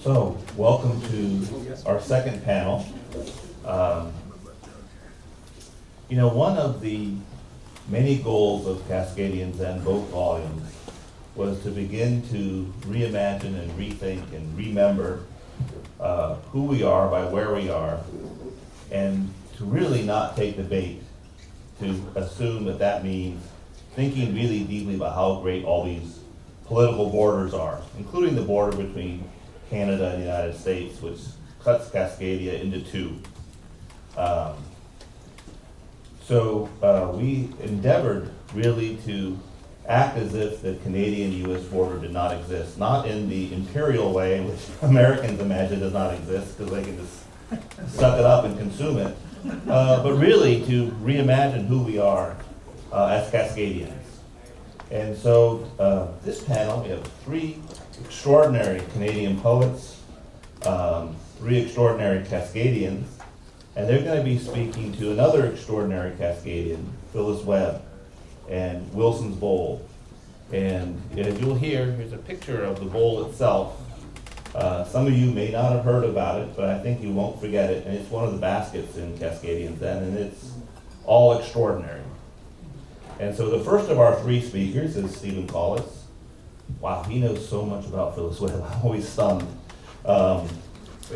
So, welcome to our second panel. One of the many goals of Cascadians and both volumes was to begin to reimagine and rethink and remember who we are by where we are, and to really not take the bait to assume that that means thinking really deeply about how great all these political borders are, including the border between Canada and the United States, which cuts Cascadia into two. So we endeavored really to act as if the Canadian-US border did not exist, not in the imperial way, which Americans imagine does not exist because they can just suck it up and consume it, but really to reimagine who we are as Cascadians. And so this panel, we have three extraordinary Canadian poets, three extraordinary Cascadians, and they're going to be speaking to another extraordinary Cascadian, Phyllis Webb, and Wilson's Bowl. And as you'll hear, here's a picture of the bowl itself. Some of you may not have heard about it, but I think you won't forget it. And it's one of the baskets in Cascadian Zen, and it's all extraordinary. And so the first of our three speakers is Stephen Collis. Wow, he knows so much about Phyllis Webb. I'm always stunned. But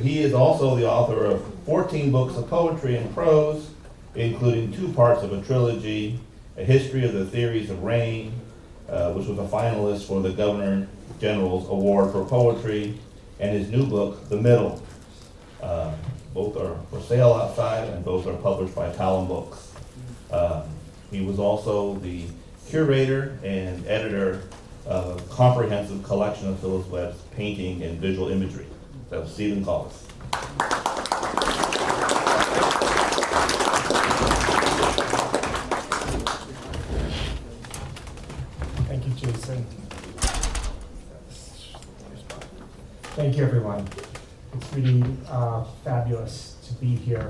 he is also the author of 14 books of poetry and prose, including 2 parts of a trilogy, A History of the Theories of Rain, which was a finalist for the Governor General's Award for Poetry, and his new book, The Middle. Both are for sale outside, and both are published by Talon Books. He was also the curator and editor of a comprehensive collection of Phyllis Webb's painting and visual imagery. So, Stephen Collis. Thank you, Jason. Thank you, everyone. It's really fabulous to be here.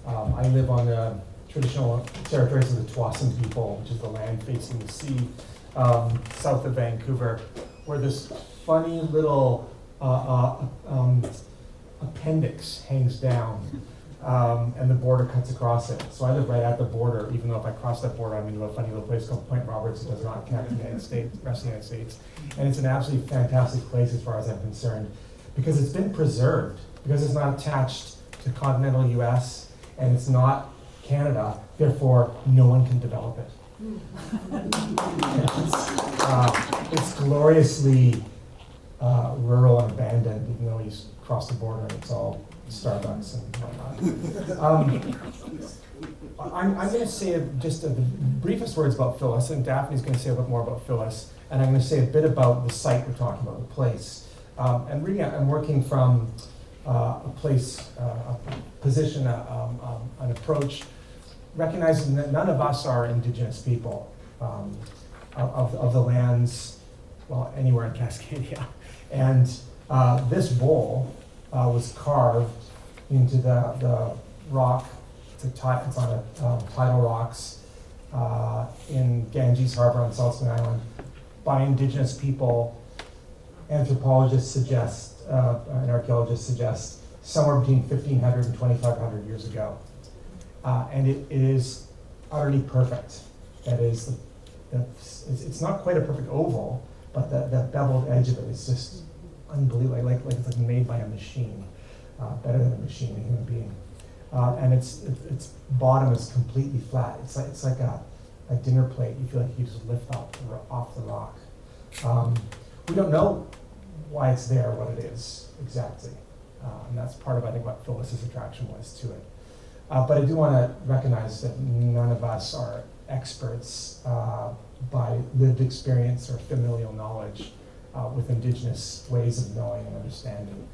I live on the traditional territories of the Tsawwassen people, which is the land facing the sea, south of Vancouver, where this funny little appendix hangs down, and the border cuts across it. So I live right at the border, even though if I cross that border, I'm into a funny little place called Point Roberts. It does not connect to the United States, the rest of the United States. And it's an absolutely fantastic place as far as I'm concerned, because it's been preserved, because it's not attached to continental US, and it's not Canada, therefore no one can develop it. It's gloriously rural and abandoned, even though you cross the border and it's all Starbucks and whatnot. I'm going to say just the briefest words about Phyllis, and Daphne's going to say a little more about Phyllis, and I'm going to say a bit about the site we're talking about, the place. And really, I'm working from a place, a position, an approach, recognizing that none of us are Indigenous people of the lands, well, anywhere in Cascadia. And this bowl was carved into the rock. It's on tidal rocks in Ganges Harbor on South Spring Island by Indigenous people. Anthropologists suggest, and archaeologists suggest, somewhere between 1,500 and 2,500 years ago. And it is utterly perfect. That is, it's not quite a perfect oval, but the beveled edge of it is just unbelievable, like it's like made by a machine, better than a machine, a human being. And its bottom is completely flat. It's like a dinner plate. You feel like you just lift off the rock. We don't know why it's there, what it is exactly, and that's part of, I think, what Phyllis's attraction was to it. But I do want to recognize that none of us are experts by lived experience or familial knowledge with Indigenous ways of knowing and understanding.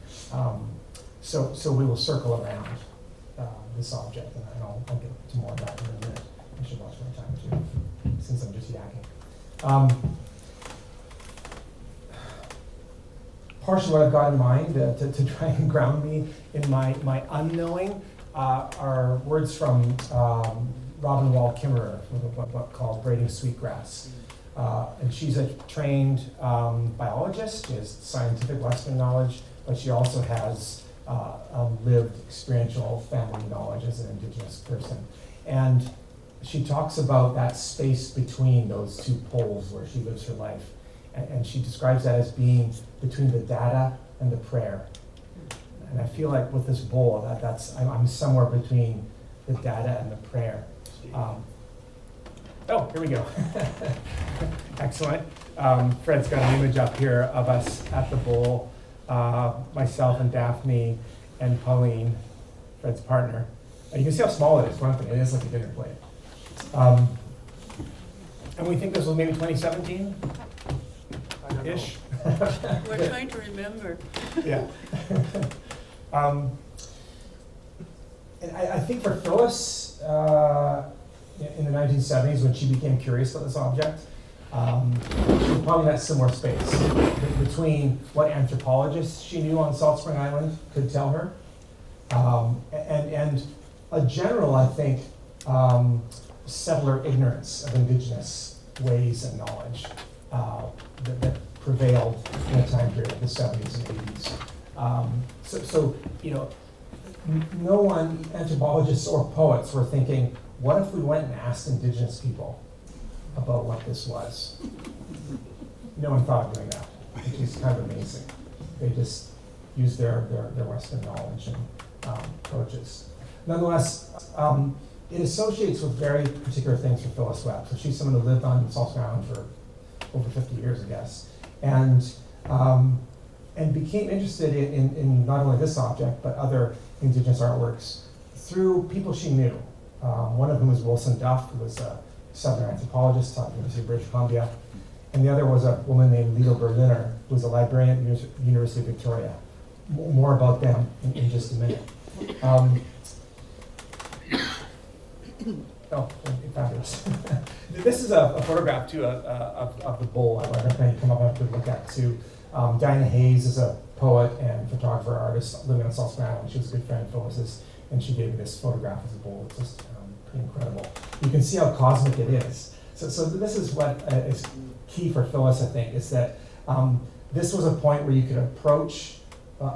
So we will circle around this object, and I'll get to more of that in a minute. I should watch my time too, since I'm just yakking. Partially what I've got in mind to try and ground me in my unknowing are words from Robin Wall Kimmerer, with a book called Braiding Sweetgrass. And she's a trained biologist. She has scientific Western knowledge, but she also has a lived experiential family knowledge as an Indigenous person. And she talks about that space between those two poles where she lives her life. And she describes that as being between the data and the prayer. And I feel like with this bowl, I'm somewhere between the data and the prayer. Oh, here we go. Excellent. Fred's got an image up here of us at the bowl, myself and Daphne and Pauline, Fred's partner. And you can see how small it is, one thing. It is like a dinner plate. And we think this was maybe 2017? Ish. We're trying to remember. Yeah. And I think for Phyllis, in the 1970s, when she became curious about this object, she probably in that similar space between what anthropologists she knew on Salt Spring Island could tell her, and a general, I think, settler ignorance of Indigenous ways and knowledge that prevailed in a time period of the 70s and 80s. So no one, anthropologists or poets, were thinking, what if we went and asked Indigenous people about what this was? No one thought of doing that, which is kind of amazing. They just used their Western knowledge and approaches. Nonetheless, it associates with very particular things for Phyllis Webb. So she's someone who lived on Salt Spring Island for over 50 years, I guess, and became interested in not only this object, but other Indigenous artworks through people she knew. One of whom was Wilson Duff, who was a Southern anthropologist taught at the University of British Columbia, and the other was a woman named Lilo Berliner, who was a librarian at the University of Victoria. More about them in just a minute. Fabulous. This is a photograph, too, of the bowl. I recommend you come up and have a good look at, too. Diana Hayes is a poet and photographer, artist living on Salt Spring Island. She was a good friend of Phyllis's, and she gave me this photograph of the bowl. It's just pretty incredible. You can see how cosmic it is. So this is what is key for Phyllis, I think, is that this was a point where you could approach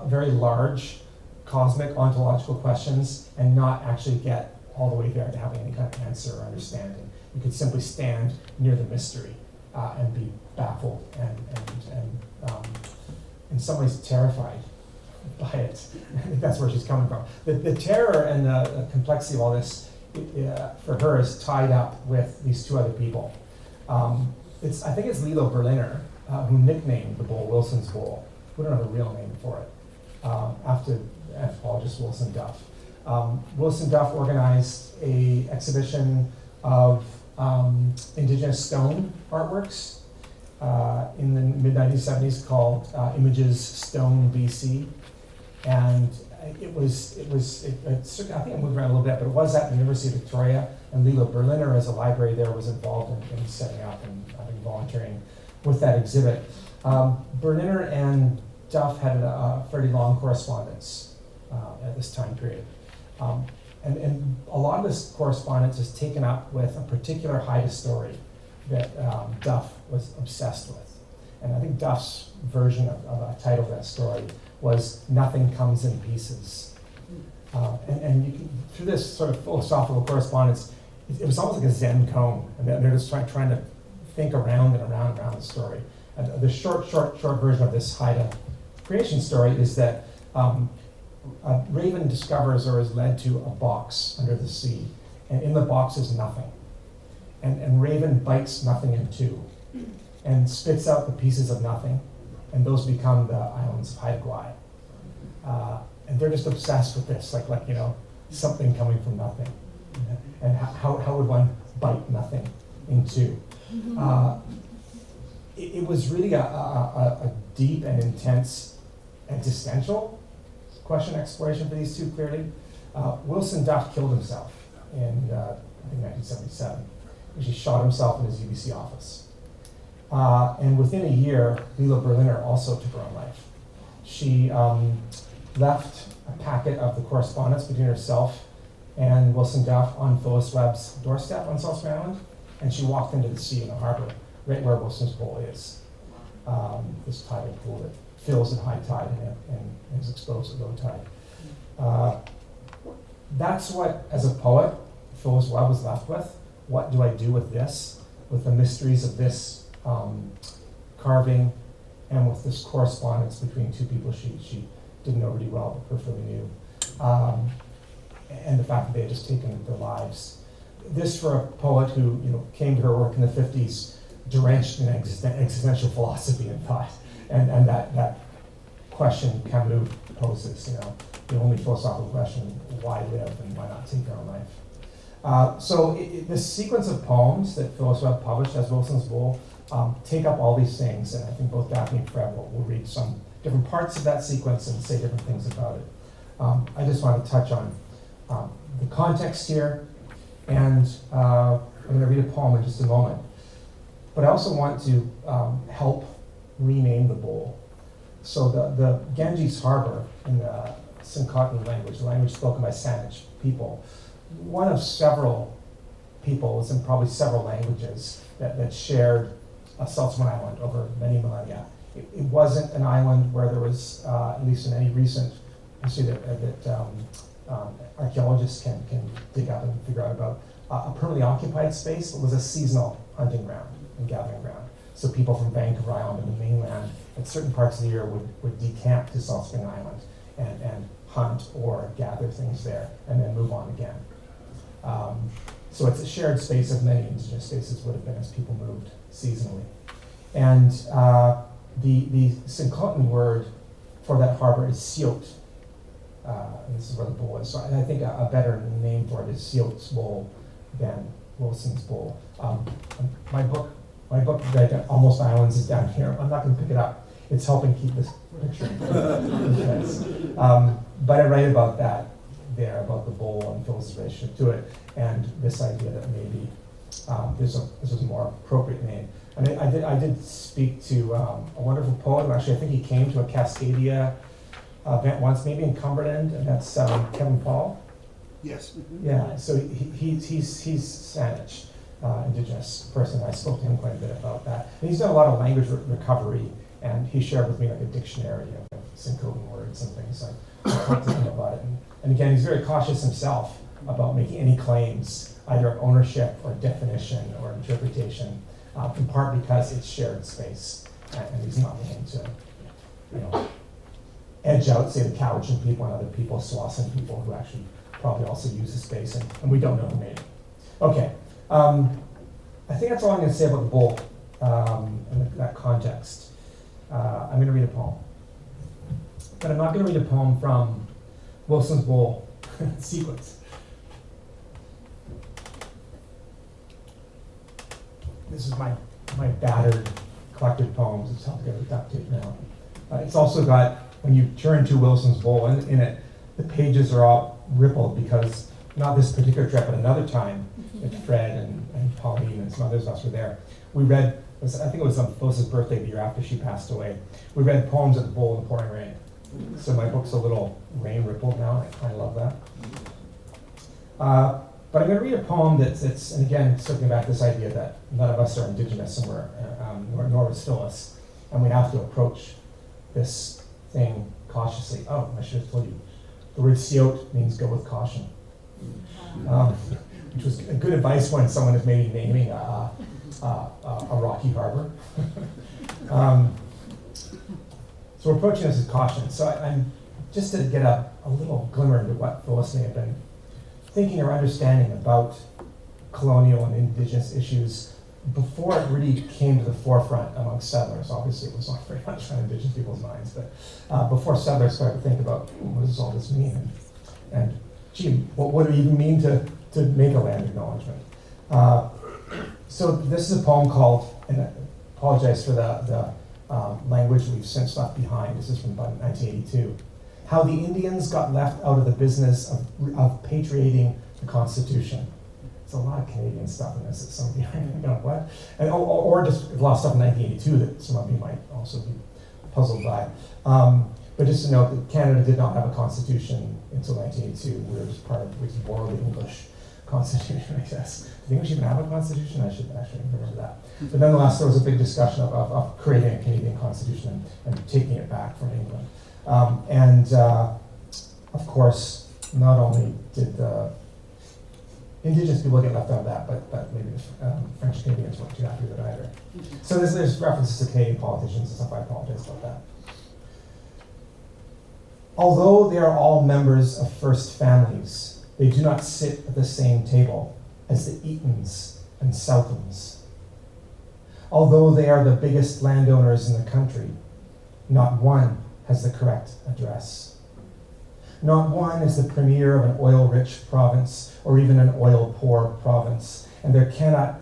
very large cosmic ontological questions and not actually get all the way there to having any kind of answer or understanding. You could simply stand near the mystery and be baffled and in some ways terrified by it. I think that's where she's coming from. The terror and the complexity of all this, for her, is tied up with these two other people. I think it's Lilo Berliner who nicknamed the bowl Wilson's Bowl. We don't have a real name for it, after anthropologist Wilson Duff. Wilson Duff organized an exhibition of Indigenous stone artworks in the mid-1970s called Images Stone BC. And it was I think it moved around a little bit, but it was at the University of Victoria, and Lilo Berliner, as a library there, was involved in setting up and I think volunteering with that exhibit. Berliner and Duff had a fairly long correspondence at this time period. And a lot of this correspondence is taken up with a particular Haida story that Duff was obsessed with. And I think Duff's version of a title of that story was Nothing Comes in Pieces. And you can, through this sort of philosophical correspondence, it was almost like a Zen koan, and they're just trying to think around and around the story. And the short version of this Haida creation story is that Raven discovers or is led to a box under the sea, and in the box is nothing. And Raven bites nothing in two and spits out the pieces of nothing, and those become the islands of Haida Gwaii. And they're just obsessed with this, like something coming from nothing. And how would one bite nothing in two? It was really a deep and intense existential question exploration for these two, clearly. Wilson Duff killed himself in, I think, 1977. He shot himself in his UBC office. And within a year, Lilo Berliner also took her own life. She left a packet of the correspondence between herself and Wilson Duff on Phyllis Webb's doorstep on Salt Spring Island, and she walked into the sea in the harbor, right where Wilson's Bowl is, this tidal pool that fills at high tide and is exposed at low tide. That's what, as a poet, Phyllis Webb was left with. What do I do with this, with the mysteries of this carving, and with this correspondence between two people she didn't know really well, but perfectly knew, and the fact that they had just taken their lives. This, for a poet who came to her work in the 50s, drenched in existential philosophy and thought, and that question Camus poses, the only philosophical question, why live and why not take our own life? So this sequence of poems that Phyllis Webb published as Wilson's Bowl take up all these things, and I think both Daphne and Fred will read some different parts of that sequence and say different things about it. I just want to touch on the context here, and I'm going to read a poem in just a moment. But I also want to help rename the bowl. So the Ganges Harbor in the Sinkhotmi language, the language spoken by Saanich people, one of several peoples and probably several languages that shared South Samoan Island over many millennia. It wasn't an island where there was, at least in any recent history that archaeologists can dig up and figure out about, a permanently occupied space, but was a seasonal hunting ground and gathering ground. So people from Vancouver Island and the mainland at certain parts of the year would decamp to Salt Spring Island and hunt or gather things there and then move on again. So it's a shared space of many indigenous spaces would have been as people moved seasonally. And the Sinkhotmi word for that harbor is Siot. And this is where the bowl is. So I think a better name for it is Siot's Bowl than Wilson's Bowl. My book, Almost Islands, is down here. I'm not going to pick it up. It's helping keep this picture. But I write about that there, about the bowl and Phyllis' relationship to it, and this idea that maybe this was a more appropriate name. I mean, I did speak to a wonderful poet who actually, I think he came to a Cascadia event once, maybe in Cumberland, and that's Kevin Paul. Yes. Yeah, so he's Saanich, indigenous person. I spoke to him quite a bit about that. And he's done a lot of language recovery, and he shared with me like a dictionary of Sinkhotmi words and things. I talked to him about it. And again, he's very cautious himself about making any claims, either of ownership or definition or interpretation, in part because it's shared space, and he's not willing to, edge out, say, the Cowichan people and other people, Swasan people who actually probably also use the space, and we don't know who made it. Okay, I think that's all I'm going to say about the bowl in that context. I'm going to read a poem, but I'm not going to read a poem from Wilson's Bowl sequence. This is my battered collected poems. It's helped to get with duct tape now. It's also got, when you turn to Wilson's Bowl in it, the pages are all rippled because not this particular trip, but another time that Fred and Pauline and some others of us were there. We read, I think it was on Phyllis's birthday the year after she passed away. We read poems at the bowl in the pouring rain. So my book's a little rain rippled now, and I love that. But I'm going to read a poem that's, and again, circling back this idea that none of us are indigenous, and nor is Phyllis, and we have to approach this thing cautiously. Oh, I should have told you. The word Siot means go with caution, which was good advice when someone is maybe naming a rocky harbor. So we're approaching this with caution. So I'm just to get a little glimmer into what Phyllis may have been thinking or understanding about colonial and indigenous issues before it really came to the forefront among settlers. Obviously, it was not very much on indigenous people's minds, but before settlers started to think about what does all this mean, and gee, what would it even mean to make a land acknowledgement? So this is a poem called, and I apologize for the language we've since left behind. This is from about 1982. How the Indians got left out of the business of patriating the Constitution. There's a lot of Canadian stuff in this that some of you what? And, or just a lot of stuff in 1982 that some of you might also be puzzled by. But just to note that Canada did not have a constitution until 1982. We were just part of, we borrowed the English constitution, I guess. Do you think we should even have a constitution? I should actually remember that. But nonetheless, there was a big discussion of creating a Canadian constitution and taking it back from England. Of course, not only did the Indigenous people get left out of that, but maybe the French Canadians weren't too happy with it either. So there's references to Canadian politicians and stuff. I apologize about that. Although they are all members of first families, they do not sit at the same table as the Eatons and Southams. Although they are the biggest landowners in the country, not one has the correct address. Not one is the premier of an oil-rich province or even an oil-poor province, and they cannot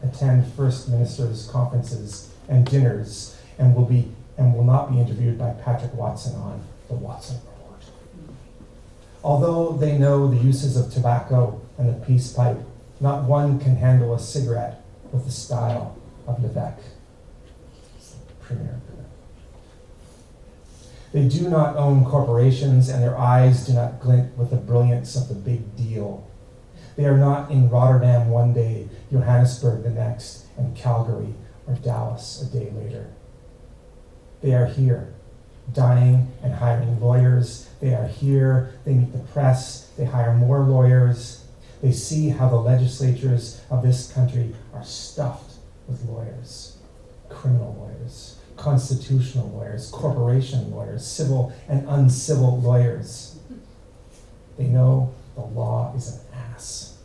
attend first ministers' conferences and dinners, and will not be interviewed by Patrick Watson on the Watson Report. Although they know the uses of tobacco and the peace pipe, not one can handle a cigarette with the style of Levesque, premier of Quebec. They do not own corporations, and their eyes do not glint with the brilliance of the big deal. They are not in Rotterdam one day, Johannesburg the next, and Calgary or Dallas a day later. They are here, dying and hiring lawyers. They are here, they meet the press, they hire more lawyers. They see how the legislatures of this country are stuffed with lawyers, criminal lawyers, constitutional lawyers, corporation lawyers, civil and uncivil lawyers. They know the law is an ass.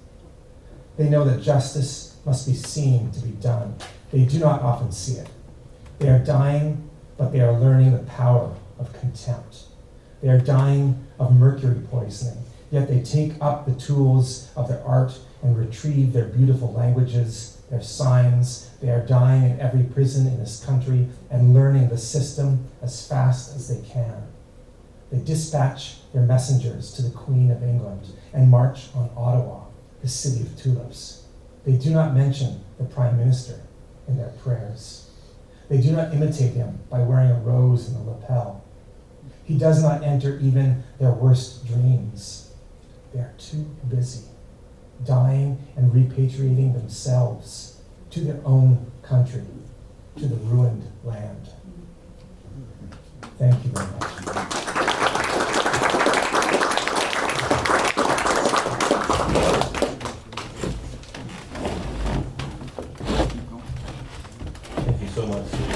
They know that justice must be seen to be done. They do not often see it. They are dying, but they are learning the power of contempt. They are dying of mercury poisoning, yet they take up the tools of their art and retrieve their beautiful languages, their signs. They are dying in every prison in this country and learning the system as fast as they can. They dispatch their messengers to the Queen of England and march on Ottawa, the city of tulips. They do not mention the Prime Minister in their prayers. They do not imitate him by wearing a rose in the lapel. He does not enter even their worst dreams. They are too busy dying and repatriating themselves to their own country, to the ruined land. Thank you very much. Thank you so much, Steve.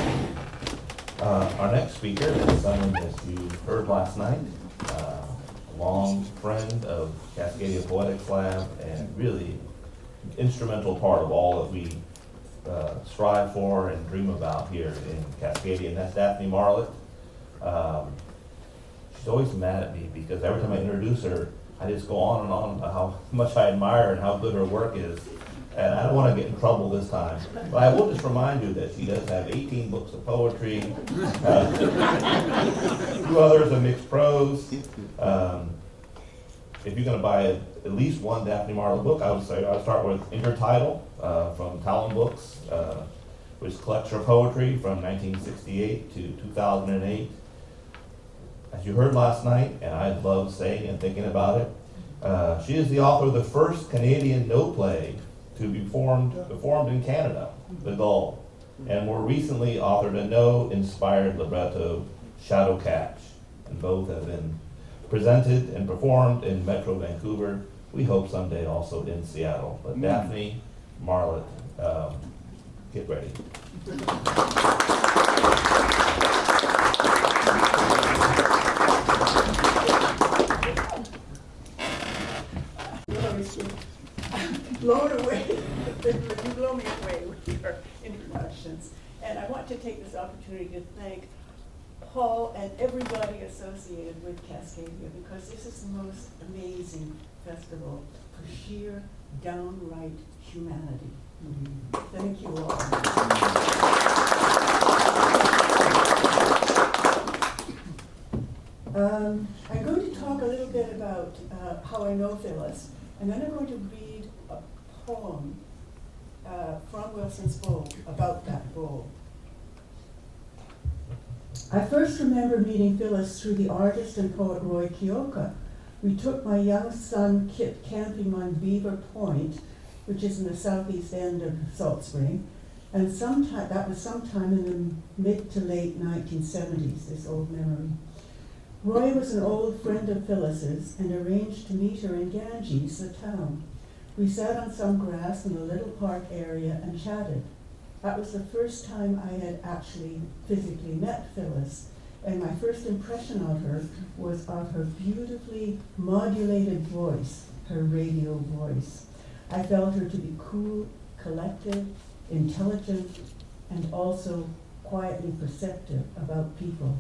Our next speaker is someone that you heard last night, a long friend of Cascadia Poetry Lab, and really instrumental part of all that we strive for and dream about here in Cascadia, and that's Daphne Marlatt. She's always mad at me because every time I introduce her, I just go on and on about how much I admire her and how good her work is. And I don't want to get in trouble this time, but I will just remind you that she does have 18 books of poetry, 2 others of mixed prose. If you're going to buy at least one Daphne Marlatt book, I would say I'll start with Intertitle from Talon Books, which collects her poetry from 1968 to 2008. As you heard last night, and I love saying and thinking about it, she is the author of the first Canadian no play to be performed in Canada, The Gull, and more recently authored a no-inspired libretto, Shadow Catch, and both have been presented and performed in Metro Vancouver. We hope someday also in Seattle. But Daphne Marlatt, get ready. Blown away. You blow me away with your introductions. And I want to take this opportunity to thank Paul and everybody associated with Cascadia, because this is the most amazing festival for sheer downright humanity. Thank you all. I'm going to talk a little bit about how I know Phyllis, and then I'm going to read a poem from Wilson's Bowl about that bowl. I first remember meeting Phyllis through the artist and poet Roy Kioka, We took my young son Kit camping on Beaver Point, which is in the southeast end of Salt Spring, and that was sometime in the mid to late 1970s, this old memory. Roy was an old friend of Phyllis's and arranged to meet her in Ganges, the town. We sat on some grass in a little park area and chatted. That was the first time I had actually physically met Phyllis, and my first impression of her was of her beautifully modulated voice, her radio voice. I felt her to be cool, collected, intelligent, and also quietly perceptive about people.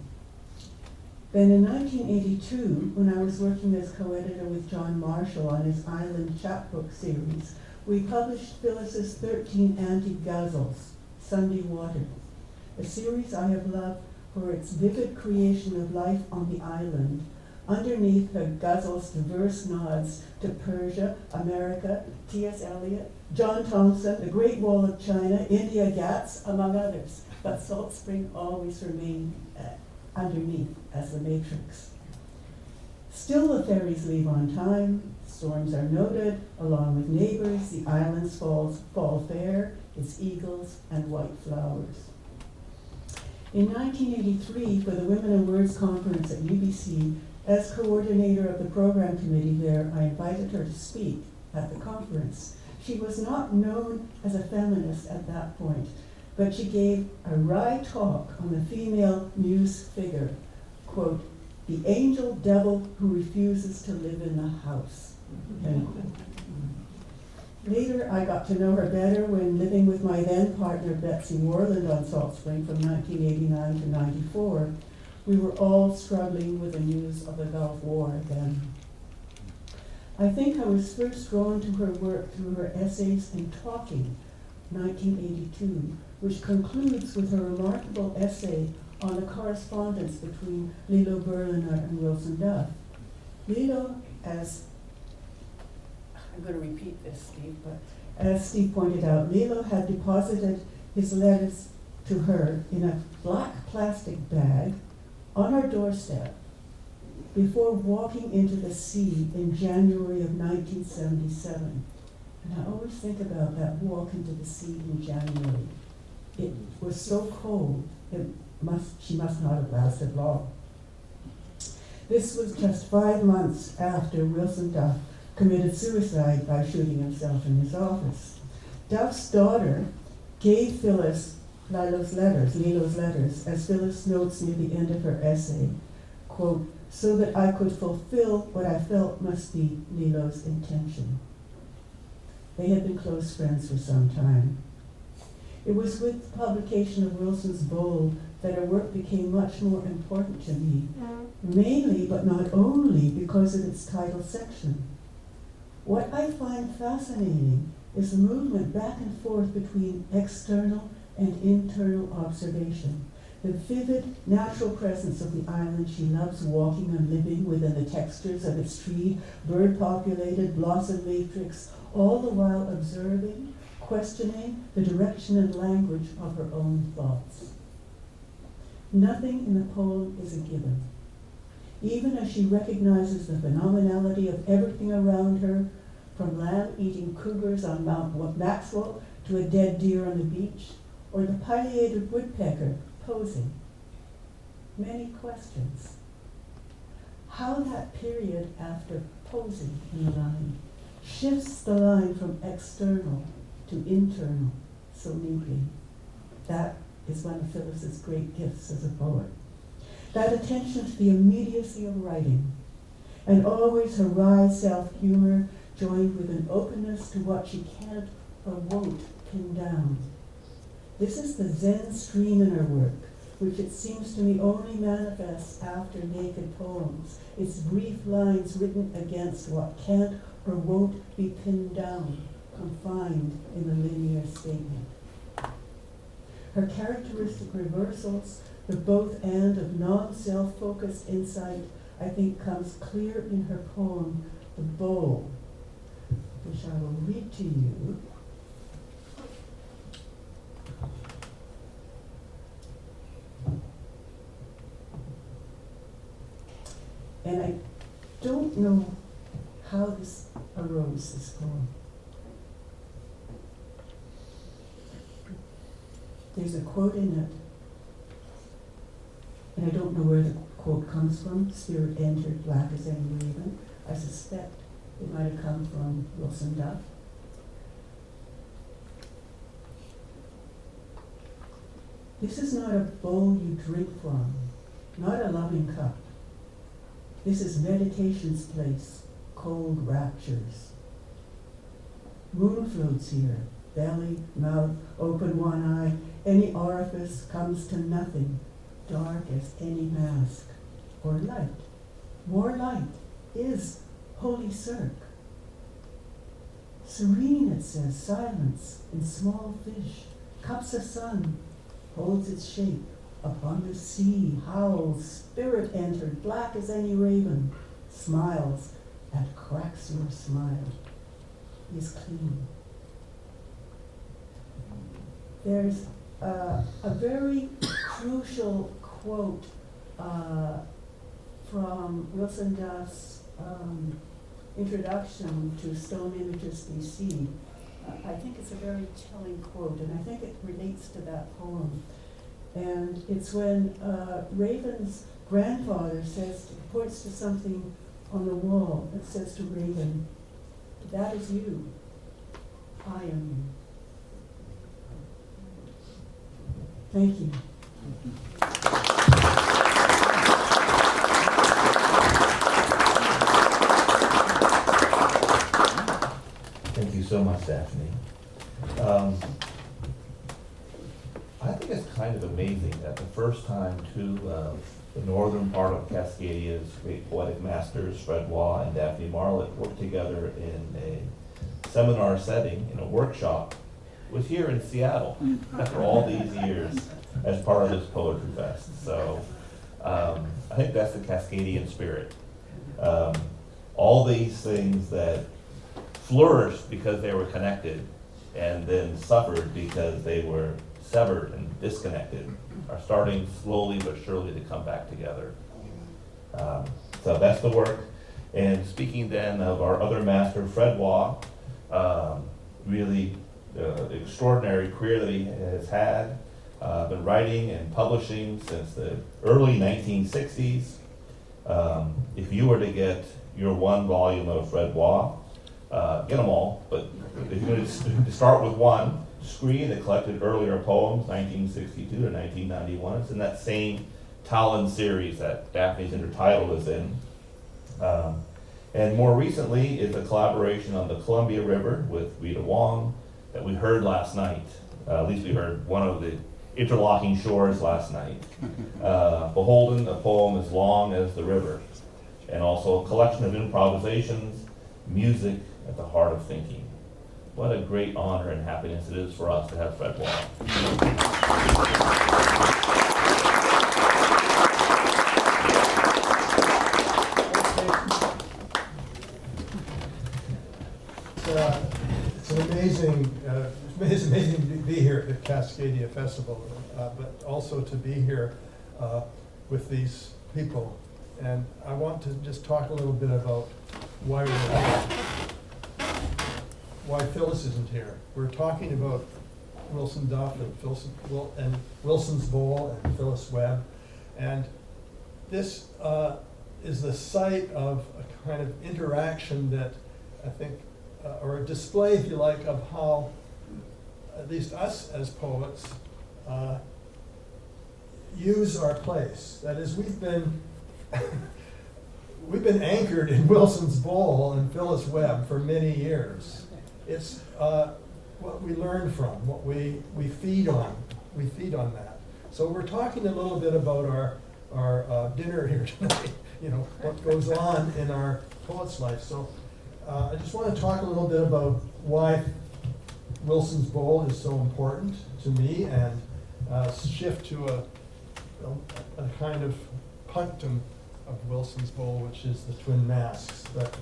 Then in 1982, when I was working as co-editor with John Marshall on his Island chapbook series, we published Phyllis's 13 anti-ghazals, Sunday Water, a series I have loved for its vivid creation of life on the island. Underneath her ghazals' diverse nods to Persia, America, T.S. Eliot, John Thompson, the Great Wall of China, India Ghats, among others. But Salt Spring always remained underneath as the matrix. Still the ferries leave on time, storms are noted, along with neighbors, the island's fall fair, its eagles and white flowers. In 1983, for the Women in Words conference at UBC, as coordinator of the program committee there, I invited her to speak at the conference. She was not known as a feminist at that point, but she gave a wry talk on the female muse figure, quote, the angel devil who refuses to live in the house, end quote. Later, I got to know her better when living with my then partner, Betsy Warland, on Salt Spring from 1989 to 94. We were all struggling with the news of the Gulf War then. I think I was first drawn to her work through her essays in Talking, 1982, which concludes with her remarkable essay on the correspondence between Lilo Berliner and Wilson Duff. Lilo, I'm going to repeat this, Steve, but as Steve pointed out, Lilo had deposited his letters to her in a black plastic bag on her doorstep before walking into the sea in January of 1977. And I always think about that walk into the sea in January. It was so cold, she must not have lasted long. This was just 5 months after Wilson Duff committed suicide by shooting himself in his office. Duff's daughter gave Phyllis Lilo's letters, as Phyllis notes near the end of her essay, quote, so that I could fulfill what I felt must be Lilo's intention. They had been close friends for some time. It was with the publication of Wilson's Bowl that her work became much more important to me, mainly but not only because of its title section. What I find fascinating is the movement back and forth between external and internal observation, the vivid natural presence of the island she loves walking and living within the textures of its tree, bird-populated, blossom matrix, all the while observing, questioning the direction and language of her own thoughts. Nothing in the poem is a given. Even as she recognizes the phenomenality of everything around her, from lamb-eating cougars on Mount Maxwell to a dead deer on the beach, or the pileated woodpecker posing. Many questions. How that period after posing in the line shifts the line from external to internal so neatly. That is one of Phyllis's great gifts as a poet. That attention to the immediacy of writing, and always her wry self-humor joined with an openness to what she can't or won't pin down. This is the Zen stream in her work, which it seems to me only manifests after naked poems, its brief lines written against what can't or won't be pinned down, confined in the linear statement. Her characteristic reversals, the both and of non-self-focused insight, I think comes clear in her poem, The Bowl, which I will read to you. And don't know how this arose, this poem. There's a quote in it, and I don't know where the quote comes from. Spirit entered, black as any raven. I suspect it might have come from Wilson Duff. This is not a bowl you drink from, not a loving cup. This is meditation's place, cold raptures. Moon floats here, belly, mouth, open one eye, any orifice comes to nothing, dark as any mask, or light. More light is holy cirque. Serene, it says, silence in small fish, cups of sun, holds its shape upon the sea, howls, spirit entered, black as any raven, smiles and cracks your smile, is clean. There's a very crucial quote from Wilson Duff's introduction to Stone Images BC. I think it's a very telling quote, and I think it relates to that poem. And it's when Raven's grandfather points to something on the wall that says to Raven, "That is you. I am you." Thank you. Thank you so much, Daphne. I think it's kind of amazing that the first time two of the northern part of Cascadia's great poetic masters, Fred Waugh and Daphne Marlatt, worked together in a seminar setting, in a workshop, was here in Seattle after all these years as part of this Poetry Fest. So I think that's the Cascadian spirit. All these things that flourished because they were connected and then suffered because they were severed and disconnected are starting slowly but surely to come back together. So that's the work. And speaking then of our other master, Fred Waugh, really extraordinary career that he has had, been writing and publishing since the early 1960s. If you were to get your one volume of Fred Waugh, get them all, but if you're going to start with one, Screen that collected earlier poems, 1962 to 1991. It's in that same Talon series that Daphne's intertitle is in. And more recently is a collaboration on the Columbia River with Rita Wong that we heard last night. At least we heard one of the interlocking shores last night. Beholden, a poem as long as the river, and also a collection of improvisations, music at the heart of thinking. What a great honor and happiness it is for us to have Fred Waugh. It's amazing to be here at the Cascadia Festival, but also to be here with these people. And I want to just talk a little bit about why we're here. Why Phyllis isn't here. We're talking about Wilson Duff and Wilson's Bowl and Phyllis Webb. And this is the site of a kind of interaction that I think, or a display, if you like, of how at least us as poets use our place. That is, we've been anchored in Wilson's Bowl and Phyllis Webb for many years. It's what we learn from, what we feed on. We feed on that. So we're talking a little bit about our dinner here tonight, what goes on in our poet's life. So I just want to talk a little bit about why Wilson's Bowl is so important to me, and shift to a kind of punctum of Wilson's Bowl, which is the twin masks. But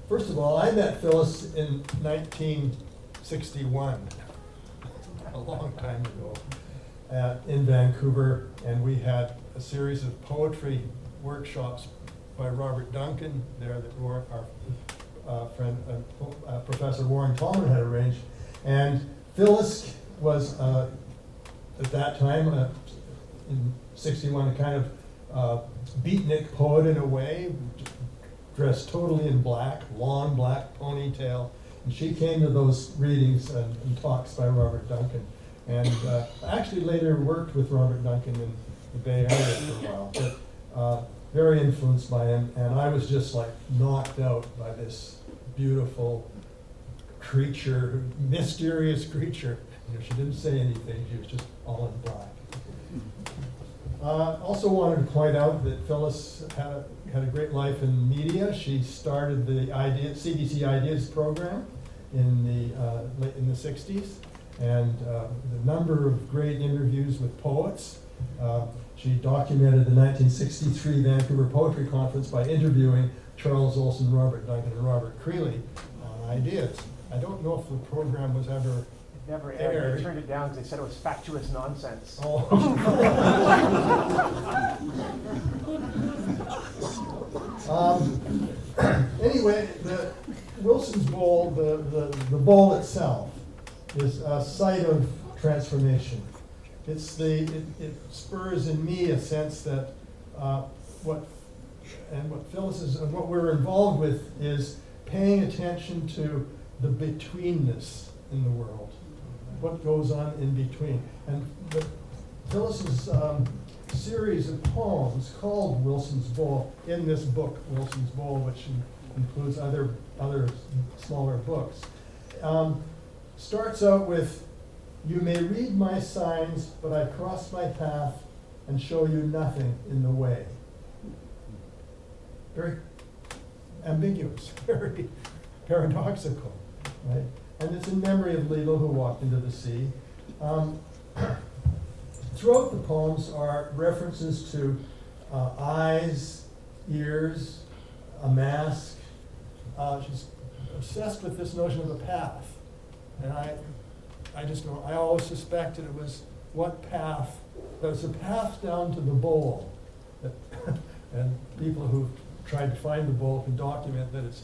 first of all, I met Phyllis in 1961, a long time ago, in Vancouver, and we had a series of poetry workshops by Robert Duncan there that our friend, Professor Warren Tallman had arranged. And Phyllis was, at that time, in '61, a kind of beatnik poet in a way, dressed totally in black, long black ponytail. And she came to those readings and talks by Robert Duncan. And actually later worked with Robert Duncan in the Bay Area for a while. But very influenced by him. And I was just like knocked out by this beautiful creature, mysterious creature. You know, she didn't say anything, she was just all in black. Also wanted to point out that Phyllis had a great life in media. She started the CBC Ideas program in the 60s, and the number of great interviews with poets. She documented the 1963 Vancouver Poetry Conference by interviewing Charles Olson, Robert Duncan, and Robert Creeley on ideas. I don't know if the program was ever Never aired. They turned it down because they said it was fatuous nonsense. Oh. Anyway, the Wilson's Bowl, the bowl itself, is a site of transformation. It spurs in me a sense that what Phyllis is and what we're involved with is paying attention to the betweenness in the world. What goes on in between. And Phyllis's series of poems called Wilson's Bowl, in this book, Wilson's Bowl, which includes other smaller books, starts out with, "You may read my signs, but I cross my path and show you nothing in the way." Very ambiguous, very paradoxical, right? And it's in memory of Lilo who walked into the sea. Throughout the poems are references to eyes, ears, a mask. She's obsessed with this notion of a path. And I just know, I always suspected it was what path, that it's a path down to the bowl. And people who tried to find the bowl can document that it's,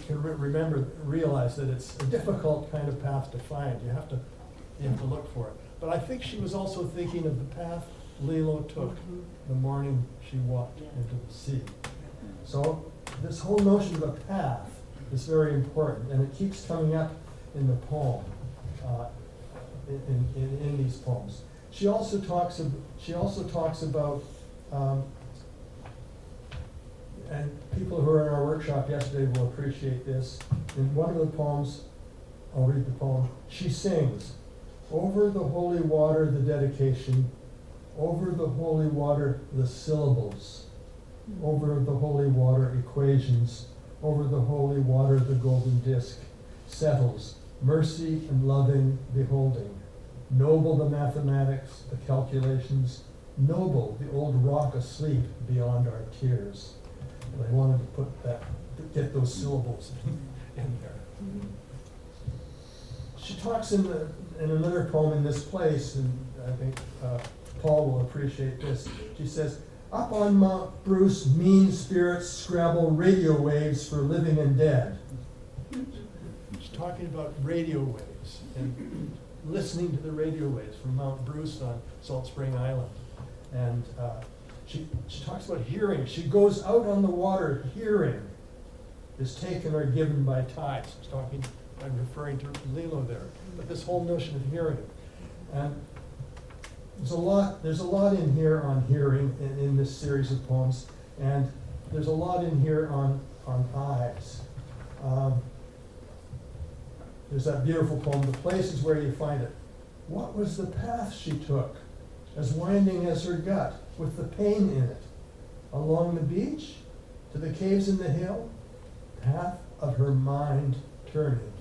can realize that it's a difficult kind of path to find. You have to look for it. But I think she was also thinking of the path Lilo took the morning she walked into the sea. So this whole notion of a path is very important, and it keeps coming up in the poem, in these poems. She also talks about and people who were in our workshop yesterday will appreciate this. In one of the poems, I'll read the poem. She sings, "Over the holy water the dedication, over the holy water the syllables, over the holy water equations, over the holy water the golden disc settles, mercy and loving beholding. Noble the mathematics, the calculations, noble the old rock asleep beyond our tears." And I wanted to put that, get those syllables in there. She talks in another poem in this place, and I think Paul will appreciate this. She says, "Up on Mount Bruce, mean spirits scrabble radio waves for living and dead." She's talking about radio waves and listening to the radio waves from Mount Bruce on Salt Spring Island. And she talks about hearing. She goes out on the water, hearing is taken or given by tides. I'm referring to Lilo there, but this whole notion of hearing. And there's a lot in here on hearing in this series of poems, and there's a lot in here on eyes. There's that beautiful poem, "The Places Where You Find It." What was the path she took, as winding as her gut, with the pain in it? Along the beach, to the caves in the hill, path of her mind turning.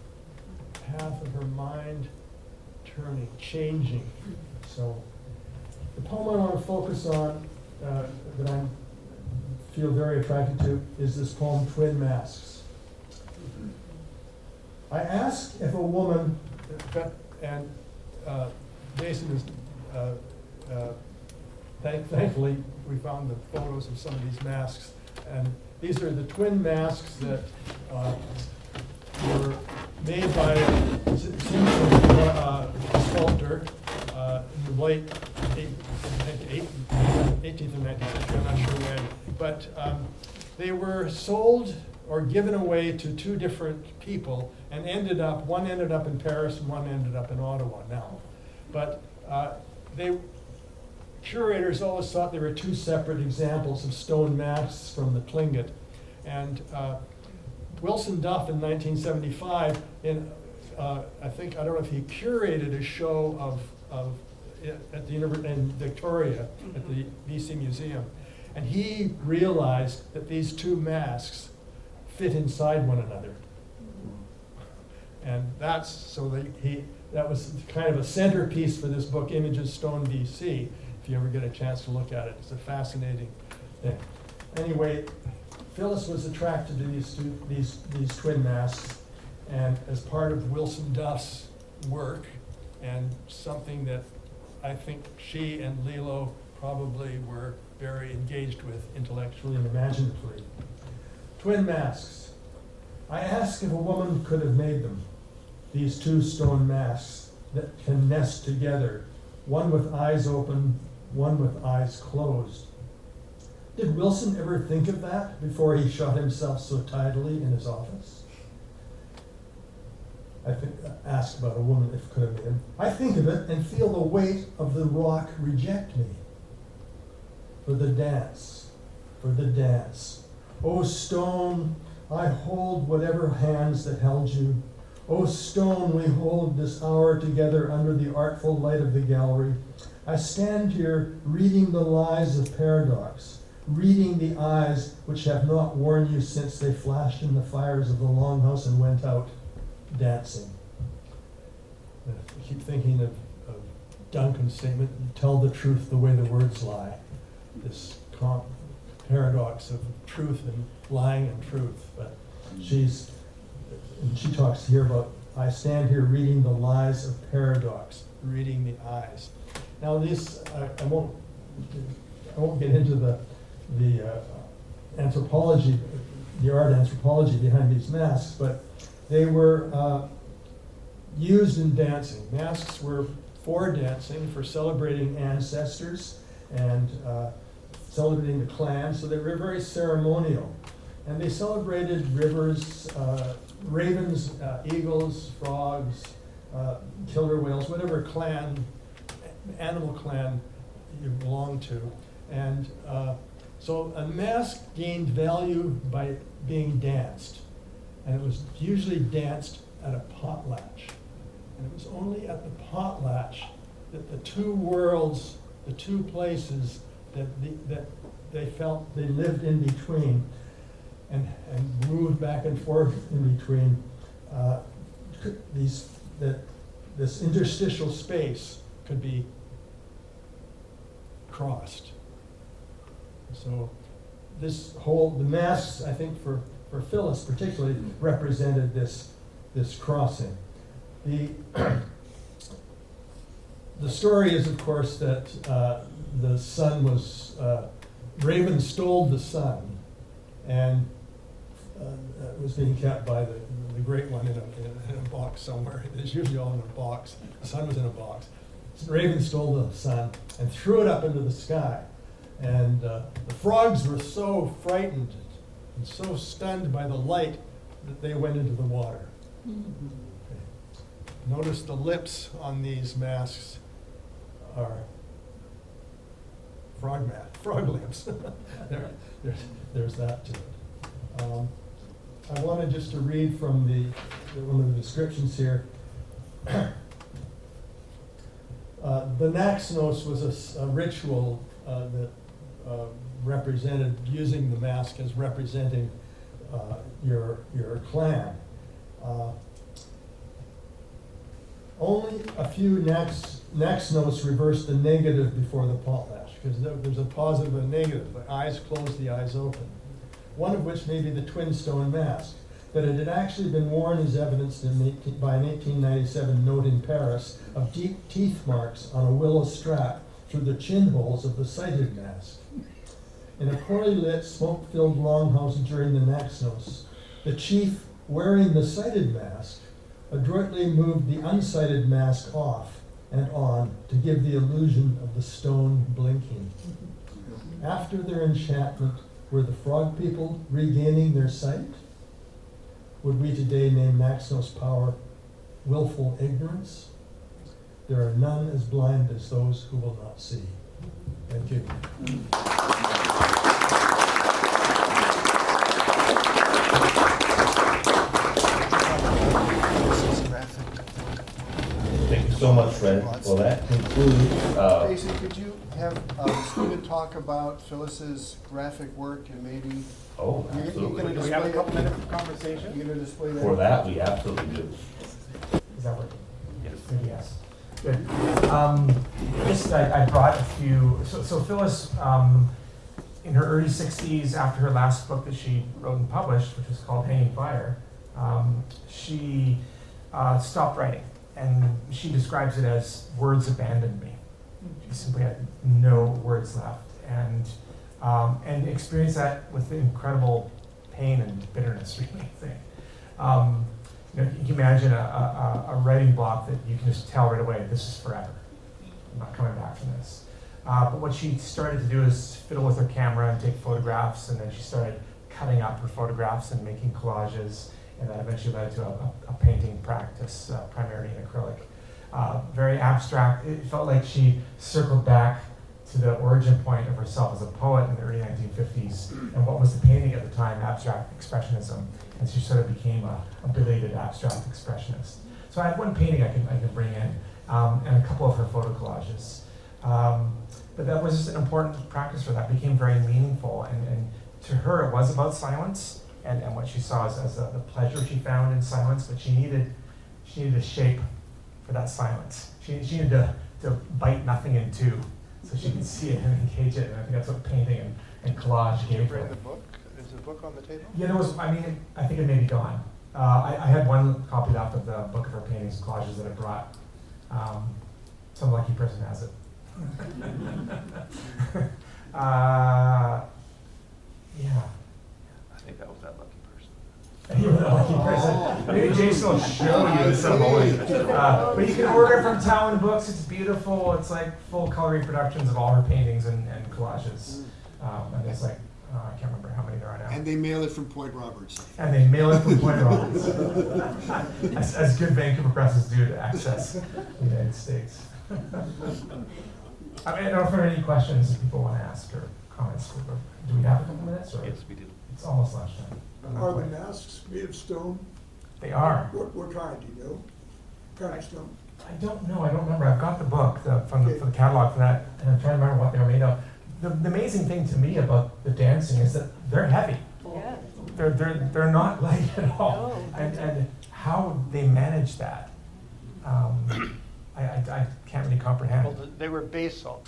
Path of her mind turning, changing. So the poem I want to focus on, that I feel very attracted to, is this poem, "Twin Masks." I ask if a woman, and Jason is, thankfully, we found the photos of some of these masks. And these are the twin masks that were made by a sculptor in the late 18th and 19th century, I'm not sure when. But they were sold or given away to two different people and one ended up in Paris and one ended up in Ottawa now. But curators always thought there were two separate examples of stone masks from the Tlingit. And Wilson Duff in 1975, I don't know if he curated a show at the University in Victoria at the BC Museum, and he realized that these two masks fit inside one another, and that was kind of a centerpiece for this book, Images Stone BC. If you ever get a chance to look at it, it's a fascinating thing. Anyway, Phyllis was attracted to these twin masks, and as part of Wilson Duff's work, and something that I think she and Lilo probably were very engaged with intellectually and imaginatively. Twin masks. I ask if a woman could have made them, these two stone masks that can nest together, one with eyes open, one with eyes closed. Did Wilson ever think of that before he shot himself so tidily in his office? Ask about a woman if could have made him. I think of it and feel the weight of the rock reject me. For the dance, for the dance. O stone, I hold whatever hands that held you. O stone, we hold this hour together under the artful light of the gallery. I stand here reading the lies of paradox, reading the eyes which have not worn you since they flashed in the fires of the longhouse and went out dancing. I keep thinking of Duncan's statement, tell the truth the way the words lie. This paradox of truth and lying and truth. But she talks here about, I stand here reading the lies of paradox, reading the eyes. Now this, I won't get into the anthropology, the art anthropology behind these masks, but they were used in dancing. Masks were for dancing, for celebrating ancestors and celebrating the clan, so they were very ceremonial. And they celebrated rivers, ravens, eagles, frogs, killer whales, whatever clan, animal clan you belong to. And so a mask gained value by being danced. And it was usually danced at a potlatch. And it was only at the potlatch that the two worlds, the two places that they felt they lived in between and moved back and forth in between, this interstitial space could be crossed. So the masks, I think for Phyllis particularly, represented this crossing. The story is, of course, that the sun was, Raven stole the sun, and it was being kept by the great one in a box somewhere. It's usually all in a box. The sun was in a box. So Raven stole the sun and threw it up into the sky. And the frogs were so frightened and so stunned by the light that they went into the water. Okay. Notice the lips on these masks are frog lips. There's that to it. I wanted just to read from one of the descriptions here. The Naxnos was a ritual that represented using the mask as representing your clan. Only a few Naxnos reverse the negative before the potlatch, because there's a positive and a negative. The eyes closed, the eyes open. One of which may be the twin stone mask. That it had actually been worn is evidenced by an 1897 note in Paris of deep teeth marks on a willow strap through the chin holes of the sighted mask. In a poorly lit, smoke-filled longhouse during the Naxos, the chief, wearing the sighted mask, adroitly moved the unsighted mask off and on to give the illusion of the stone blinking. After their enchantment, were the frog people regaining their sight? Would we today name Naxos power willful ignorance? There are none as blind as those who will not see. Thank you. Thank you so much, Fred. Well, that concludes, Jason, could you have Stephen talk about Phyllis's graphic work and maybe oh, you're absolutely. gonna Do we have a couple minutes of conversation? you're gonna display that? For that, we absolutely do. Is that working? Yes. Maybe yes. Good. Just, I brought a few, so Phyllis, in her early 60s, after her last book that she wrote and published, which was called Hanging Fire, she stopped writing. And she describes it as words abandoned me. She simply had no words left. And experienced that with incredible pain and bitterness, really, I think. You know, you can imagine a writing block that you can just tell right away, this is forever. I'm not coming back from this. But what she started to do is fiddle with her camera and take photographs, and then she started cutting up her photographs and making collages, and that eventually led to a painting practice, primarily in acrylic. Very abstract. It felt like she circled back to the origin point of herself as a poet in the early 1950s, and what was the painting at the time, abstract expressionism, and she sort of became a belated abstract expressionist. So I have one painting I can bring in, and a couple of her photo collages. But that was just an important practice for that. It became very meaningful, and to her it was about silence, and what she saw as the pleasure she found in silence, but she needed a shape for that silence. She needed to bite nothing in two, so she could see it and engage it, and I think that's what painting and collage gave her. The book? Is the book on the table? Yeah, there was, I think it may be gone. I had one copy left of the book of her paintings and collages that I brought. Some lucky person has it. Yeah. I think that was that lucky person. You were the lucky person. Maybe Jason will show you some but you can order it from Talon Books. It's beautiful. It's like full color reproductions of all her paintings and collages. And there's like, I can't remember how many there are now. And they mail it from Point Roberts. And they mail it from Point Roberts. as good Vancouver presses do to access the United States. I don't know if there are any questions that people want to ask or comments. Do we have a couple minutes? Or Yes, we do. It's almost lunchtime. Are the masks made of stone? They are. What kind, do you know? Kind of stone? I don't know. I don't remember. I've got the book from the catalog for that, and I'm trying to remember what they were made of. The amazing thing to me about the dancing is that they're heavy. Yeah. They're not light at all. No. And how they manage that, I can't really comprehend. Well, they were basalt,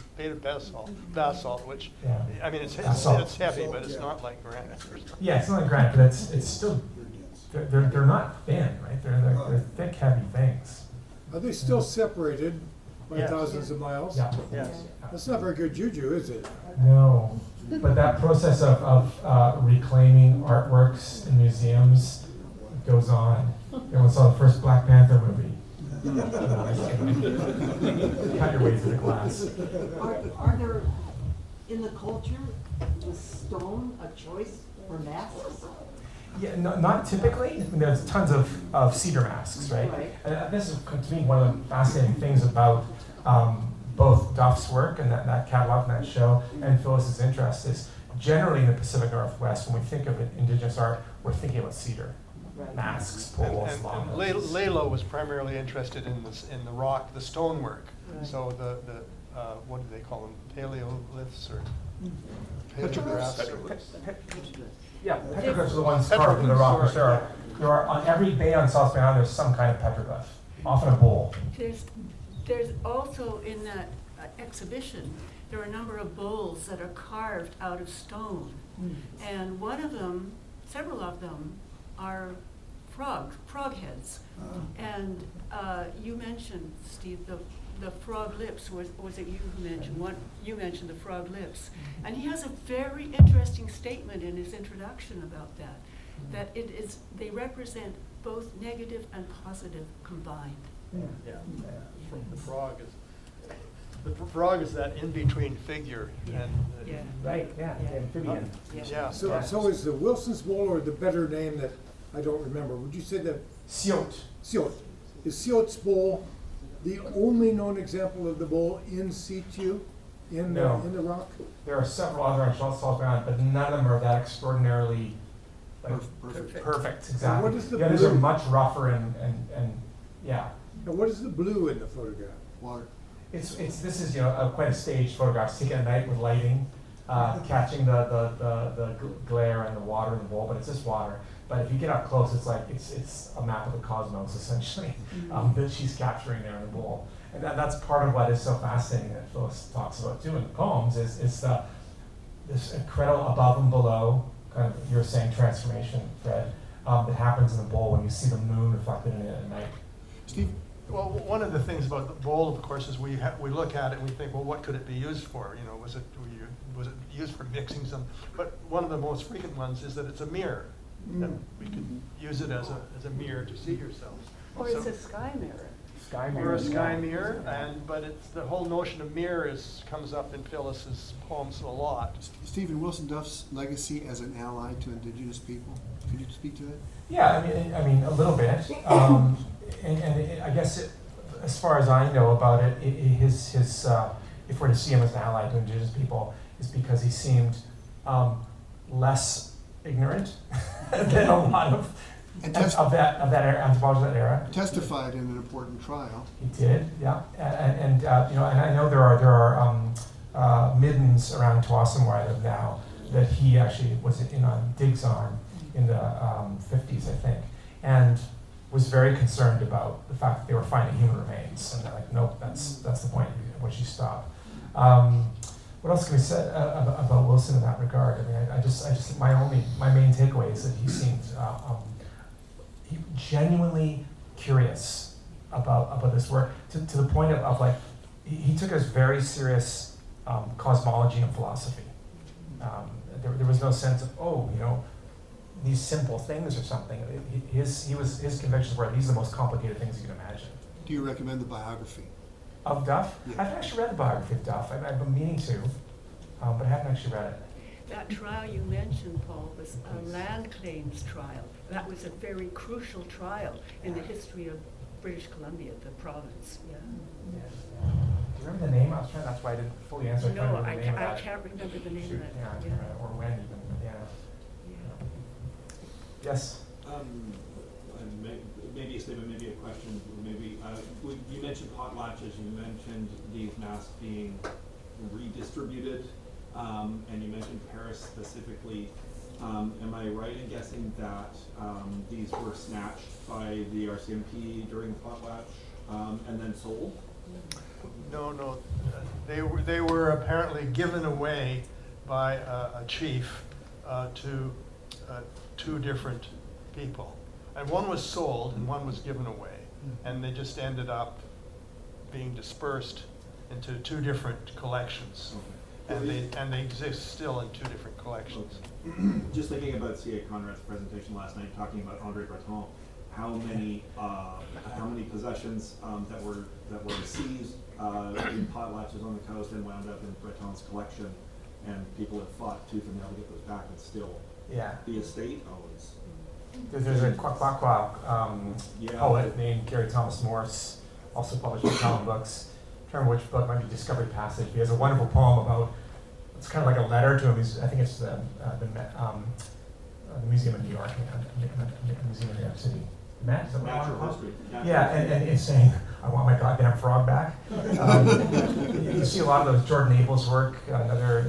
basalt, which, Yeah. I mean, it's Basalt. heavy, but it's not like granite or something. Yeah, it's not like granite, but it's still they're not thin, right? They're thick, heavy things. Are they still separated by Yes. thousands of miles? Yeah. Yes. That's not very good juju, is it? No, but that process of reclaiming artworks in museums goes on. Everyone saw the first Black Panther movie. Cut your way through the glass. Are there, in the culture, is stone a choice for masks? Yeah, not typically. I mean, there's tons of cedar masks, right? Right. And this is, to me, one of the fascinating things about both Duff's work and that catalog and that show, and Phyllis's interest is generally in the Pacific Northwest, when we think of Indigenous art, we're thinking about cedar. Right. Masks, And, poles, and long Lalo was primarily interested in the rock, the stonework. Right. So the what do they call them, paleoliths or Petroglyphs. paleographs? Yeah, petroglyphs are the ones carved in the rock. Which there are on every bay on South Bay Island, there's some kind of petroglyph, often a bull. There's also in that exhibition, there are a number of bowls that are carved out of stone. And one of them, several of them, are frog heads. And you mentioned, Steve, the the frog lips, was it you who mentioned, you mentioned the frog lips. And he has a very interesting statement in his introduction about that they represent both negative and positive combined. Yeah. The frog is that in-between figure, Yeah. and. Yeah. Right, yeah, Yeah. amphibian. Yeah. So is the Wilson's Bowl, or the better name that I don't remember, would you say that Siot. Siot? Is Siot's Bowl the only known example of the bowl in situ, in the rock? There are several other ancient salts around, but none of them are that extraordinarily perfect. Exactly. What is the others are blue? much rougher and yeah. Now, what is the blue in the photograph? Water. This is quite a staged photograph taken at night with lighting, catching the glare and the water in the bowl, but it's just water. But if you get up close, it's like it's a map of the cosmos essentially that she's capturing there in the bowl, and that's part of what is so fascinating that Phyllis talks about too in the poems is this incredible above and below kind of you're saying transformation, Fred, that happens in the bowl when you see the moon reflected in it at night. Steve? Well, one of the things about the bowl, of course, is we look at it and we think, well, what could it be used for? You know, was it used for mixing some? But one of the most frequent ones is that it's a mirror. That we could use it as a mirror to see yourself. Or it's a sky mirror. Sky Or mirror. a sky mirror, but it's the whole notion of mirror comes up in Phyllis's poems a lot. Stephen, Wilson Duff's legacy as an ally to indigenous people. Could you speak to that? Yeah, I mean a little bit, and I guess as far as I know about it, his if we're to see him as an ally to indigenous people, is because he seemed less ignorant than a lot of that anthropologists of that era. Testified in an important trial. He did, yeah, and I know there are middens around Tuason where I live now that he actually was in on digs on in the 50s, I think, and was very concerned about the fact that they were finding human remains, and they're like, nope, that's the point at which you stop. What else can we say about Wilson in that regard? I mean, I just my main takeaway is that he seemed genuinely curious about this work to the point of like he took us very serious cosmology and philosophy. There was no sense of these simple things or something. His convictions were these are the most complicated things you can imagine. Do you recommend the biography? Of Duff? Yeah. I haven't actually read the biography of Duff. I've been meaning to, but I haven't actually read it. That trial you mentioned, Paul, was a land claims trial. That was a very crucial trial in the history of British Columbia, the province. Yeah. Do you remember the name? That's why I didn't fully answer. No, I can't remember the name of it. Yeah, or when even. Yeah. Yes. Maybe a statement, maybe a question, or maybe you mentioned potlatches. You mentioned these masks being redistributed, and you mentioned Paris specifically. Am I right in guessing that these were snatched by the RCMP during potlatch and then sold? No. They were apparently given away by a chief to two different people. And one was sold and one was given away. And they just ended up being dispersed into two different collections. Okay. And they exist still in two different collections. Okay. Just thinking about C.A. Conrad's presentation last night, talking about André Breton, how many possessions that were seized in potlatches on the coast and wound up in Breton's collection, and people have fought tooth and nail to get those back, and still the estate owns. There's a Quaquaqua poet named Gary Thomas Morse, also published in common books. I can't remember which book, might be Discovery Passage. He has a wonderful poem about, it's kind of like a letter to him. I think it's the Museum in New York, the Museum in New York City. Matt, is that what Natural I want history. to call it? Yeah, and it's saying, I want my goddamn frog back. You see a lot of those Jordan Abel's work, another,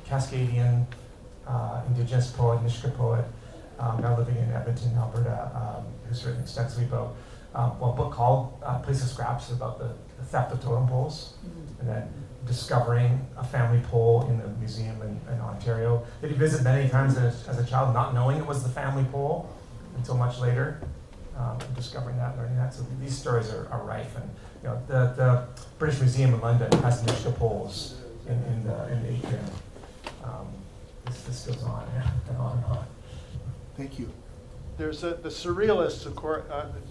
Cascadian indigenous poet, Nishka poet, now living in Edmonton, Alberta, who's written extensively about a book called Place of Scraps about the theft of totem poles, and then discovering a family pole in the museum in Ontario that he visited many times as a child, not knowing it was the family pole until much later. and discovering that, learning that. So these stories are rife. And you know, the British Museum in London has Mishka poles in the atrium. This goes on, yeah, and on and on. Thank you. There's the Surrealists, of course,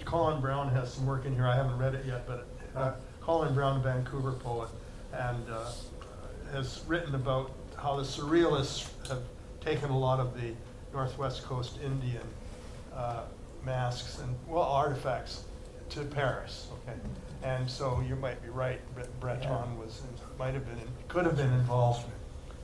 Colin Brown has some work in here, I haven't read it yet, but Colin Brown, a Vancouver poet, and has written about how the Surrealists have taken a lot of the Northwest Coast Indian masks and, well, artifacts to Paris, okay? And so you might be right, Breton could have been involved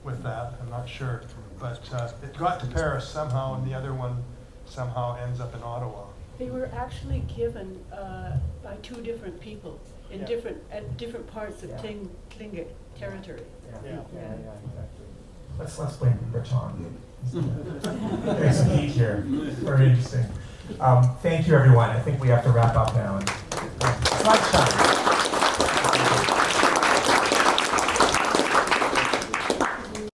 with that, I'm not sure. But it got to Paris somehow, and the other one somehow ends up in Ottawa. They were actually given by two different people in Yeah. different parts of Yeah. Tlingit territory. Yeah, exactly. Let's blame Breton. There's some heat here. Very interesting. Thank you, everyone. I think we have to wrap up now. Lunchtime.